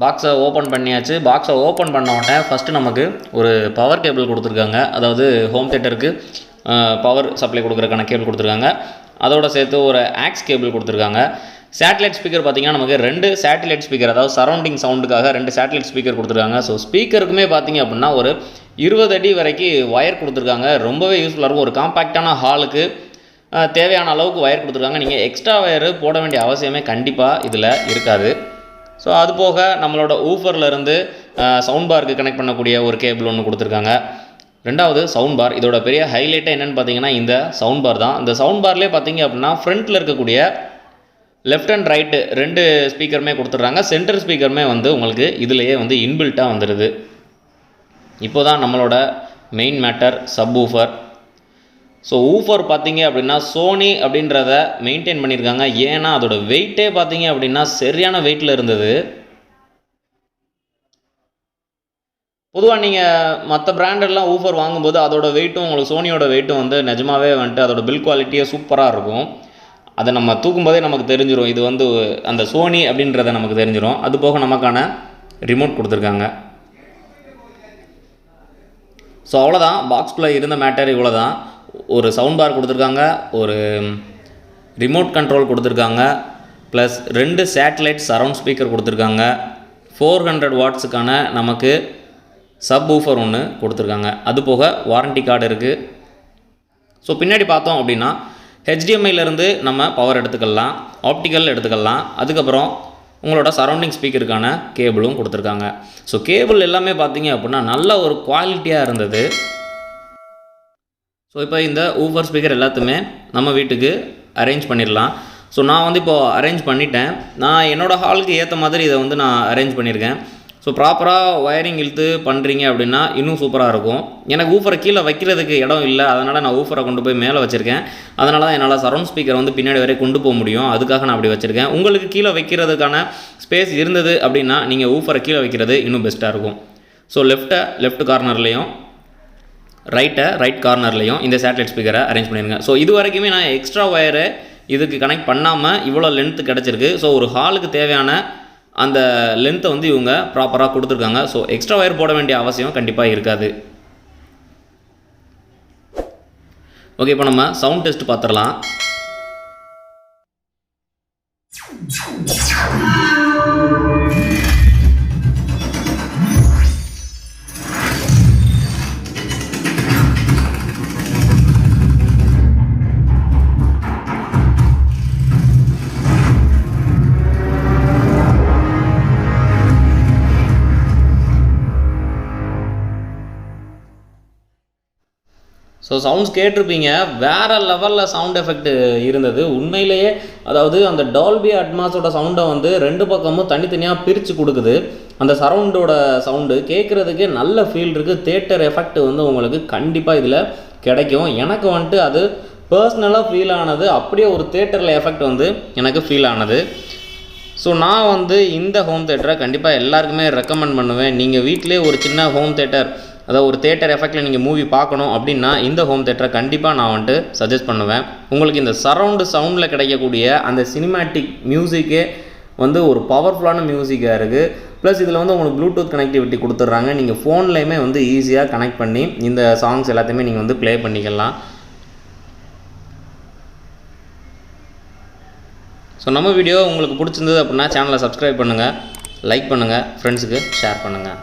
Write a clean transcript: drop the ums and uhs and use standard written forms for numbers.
பாக்ஸை ஓப்பன் பண்ணியாச்சு. பாக்ஸை ஓப்பன் பண்ண உடனே ஃபஸ்ட்டு நமக்கு ஒரு பவர் கேபிள் கொடுத்துருக்காங்க. அதாவது ஹோம் தியேட்டருக்கு பவர் சப்ளை கொடுக்குறதுக்கான கேபிள் கொடுத்துருக்காங்க. அதோடு சேர்த்து ஒரு ஆக்ஸ் கேபிள் கொடுத்துருக்காங்க. சேட்டலைட் ஸ்பீக்கர் பார்த்திங்கன்னா நமக்கு 2 சேட்டலைட் ஸ்பீக்கர், அதாவது சரௌண்டிங் சவுண்டுக்காக 2 சேட்டலைட் ஸ்பீக்கர் கொடுத்துருக்காங்க. ஸோ ஸ்பீக்கருக்குமே பார்த்திங்க அப்படின்னா ஒரு 20 அடி வரைக்கும் ஒயர் கொடுத்துருக்காங்க. ரொம்பவே யூஸ்ஃபுல்லாக இருக்கும். ஒரு காம்பேக்டான ஹாலுக்கு தேவையான அளவுக்கு ஒயர் கொடுத்துருக்காங்க. நீங்கள் எக்ஸ்ட்ரா ஒயர் போட வேண்டிய அவசியமே கண்டிப்பாக இதில் இருக்காது. ஸோ அது போக நம்மளோட ஊஃபர்லேருந்து சவுண்ட் பாருக்கு கனெக்ட் பண்ணக்கூடிய ஒரு கேபிள் ஒன்று கொடுத்துருக்காங்க. ரெண்டாவது சவுண்ட் பார். இதோட பெரிய ஹைலைட்டே என்னென்னு பார்த்தீங்கன்னா இந்த சவுண்ட் பார் தான். இந்த சவுண்ட் பார்லேயே பார்த்தீங்க அப்படின்னா ஃப்ரண்ட்டில் இருக்கக்கூடிய லெஃப்ட் அண்ட் ரைட்டு 2 ஸ்பீக்கருமே கொடுத்துட்றாங்க. சென்டர் ஸ்பீக்கருமே வந்து உங்களுக்கு இதிலேயே வந்து இன்பில்ட்டாக வந்துடுது. இப்போ தான் நம்மளோட main matter subwoofer. So woofer பார்த்தீங்க அப்படின்னா சோனி அப்படின்றத மெயின்டைன் பண்ணியிருக்காங்க. ஏன்னா அதோட வெயிட்டே பார்த்தீங்க அப்படின்னா சரியான வெயிட்டில் இருந்தது. பொதுவாக நீங்கள் மற்ற பிராண்டெல்லாம் ஊஃபர் வாங்கும்போது அதோட வெயிட்டும் உங்களுக்கு சோனியோட வெயிட்டும் வந்து நிஜமாகவே வந்துட்டு அதோட பில் குவாலிட்டியே சூப்பராக இருக்கும். அதை நம்ம தூக்கும்போதே நமக்கு தெரிஞ்சிடும் இது வந்து அந்த சோனி அப்படின்றத நமக்கு தெரிஞ்சிடும். அது போக நமக்கான ரிமோட் கொடுத்துருக்காங்க. ஸோ அவ்வளோதான், பாக்ஸ்குள்ளே இருந்த மேட்டர் இவ்வளோ தான். ஒரு சவுண்ட் பார் கொடுத்துருக்காங்க, ஒரு ரிமோட் கண்ட்ரோல் கொடுத்துருக்காங்க, ப்ளஸ் 2 சேட்டலைட் சரவுண்ட் ஸ்பீக்கர் கொடுத்துருக்காங்க. 400 வாட்ஸுக்கான நமக்கு சப் ஊஃபர் ஒன்று கொடுத்துருக்காங்க. அது போக வாரண்டி கார்டு இருக்குது. ஸோ பின்னாடி பார்த்தோம் அப்படின்னா ஹெச்டிஎம்ஐலேருந்து நம்ம பவர் எடுத்துக்கலாம், ஆப்டிக்கல் எடுத்துக்கலாம். அதுக்கப்புறம் உங்களோட சரௌண்டிங் ஸ்பீக்கருக்கான கேபிளும் கொடுத்துருக்காங்க. ஸோ கேபிள் எல்லாமே பார்த்தீங்க அப்படின்னா நல்ல ஒரு குவாலிட்டியாக இருந்தது. ஸோ இப்போ இந்த ஊஃபர் ஸ்பீக்கர் எல்லாத்தையுமே நம்ம வீட்டுக்கு அரேஞ்ச் பண்ணிடலாம். ஸோ நான் வந்து இப்போது அரேஞ்ச் பண்ணிட்டேன். நான் என்னோடய ஹாலுக்கு ஏற்ற மாதிரி இதை வந்து நான் அரேஞ்ச் பண்ணியிருக்கேன். ஸோ ப்ராப்பராக ஒயரிங் இழுத்து பண்ணுறீங்க அப்படின்னா இன்னும் சூப்பராக இருக்கும். எனக்கு ஊஃபரை கீழே வைக்கிறதுக்கு இடம் இல்லை, அதனால் நான் ஊஃபரை கொண்டு போய் மேலே வச்சுருக்கேன். அதனால தான் என்னால் சரௌண்ட் ஸ்பீக்கரை வந்து பின்னாடி வரை கொண்டு போக முடியும். அதுக்காக நான் அப்படி வச்சுருக்கேன். உங்களுக்கு கீழே வைக்கிறதுக்கான ஸ்பேஸ் இருந்தது அப்படின்னா நீங்கள் ஊஃபரை கீழே வைக்கிறது இன்னும் பெஸ்ட்டாக இருக்கும். ஸோ லெஃப்ட் கார்னர்லேயும் ரைட் கார்னர்லேயும் இந்த சேட்டலைட் ஸ்பீக்கரை அரேஞ்ச் பண்ணிடுங்க. ஸோ இது வரைக்குமே நான் எக்ஸ்ட்ரா ஒயரை இதுக்கு கனெக்ட் பண்ணாமல் இவ்வளோ லென்த்து கிடச்சிருக்கு. ஸோ ஒரு ஹாலுக்கு தேவையான அந்த லென்த்தை வந்து இவங்க ப்ராப்பராக கொடுத்துருக்காங்க. ஸோ எக்ஸ்ட்ரா ஒயர் போட வேண்டிய அவசியம் கண்டிப்பாக இருக்காது. ஓகே, இப்போ நம்ம சவுண்ட் டெஸ்ட் பார்த்துடலாம். ஸோ சவுண்ட்ஸ் கேட்டிருப்பீங்க, வேறு லெவலில் சவுண்ட் எஃபெக்ட் இருந்தது உண்மையிலேயே. அதாவது அந்த டால்பி அட்மாஸோட சவுண்டை வந்து 2 பக்கமும் தனித்தனியாக பிரித்து கொடுக்குது. அந்த சரவுண்டோட சவுண்டு கேட்குறதுக்கே நல்ல ஃபீல் இருக்குது. தியேட்டர் எஃபெக்ட் வந்து உங்களுக்கு கண்டிப்பாக இதில் கிடைக்கும். எனக்கு வந்துட்டு அது பர்சனலாக ஃபீல் ஆனது, அப்படியே ஒரு தியேட்டரில் எஃபெக்ட் வந்து எனக்கு ஃபீல் ஆனது. ஸோ நான் வந்து இந்த ஹோம் தியேட்டரை கண்டிப்பாக எல்லாருக்குமே ரெக்கமெண்ட் பண்ணுவேன். நீங்கள் வீட்டிலே ஒரு சின்ன ஹோம் தியேட்டர், அதாவது ஒரு தியேட்டர் எஃபெக்டில் நீங்கள் மூவி பார்க்கணும் அப்படின்னா இந்த ஹோம் தியேட்டரை கண்டிப்பாக நான் வந்துட்டு சஜஸ்ட் பண்ணுவேன். உங்களுக்கு இந்த சரவுண்டு சவுண்டில் கிடைக்கக்கூடிய அந்த சினிமேட்டிக் மியூசிக்கே வந்து ஒரு பவர்ஃபுல்லான மியூசிக்காக இருக்குது. ப்ளஸ் இதில் வந்து உங்களுக்கு ப்ளூடூத் கனெக்டிவிட்டி கொடுத்துட்றாங்க. நீங்கள் ஃபோன்லேயுமே வந்து ஈஸியாக கனெக்ட் பண்ணி இந்த சாங்ஸ் எல்லாத்தையுமே நீங்கள் வந்து ப்ளே பண்ணிக்கலாம். ஸோ நம்ம வீடியோ உங்களுக்கு பிடிச்சிருந்தது அப்படின்னா சேனலை சப்ஸ்கிரைப் பண்ணுங்கள், லைக் பண்ணுங்கள், ஃப்ரெண்ட்ஸுக்கு ஷேர் பண்ணுங்கள்.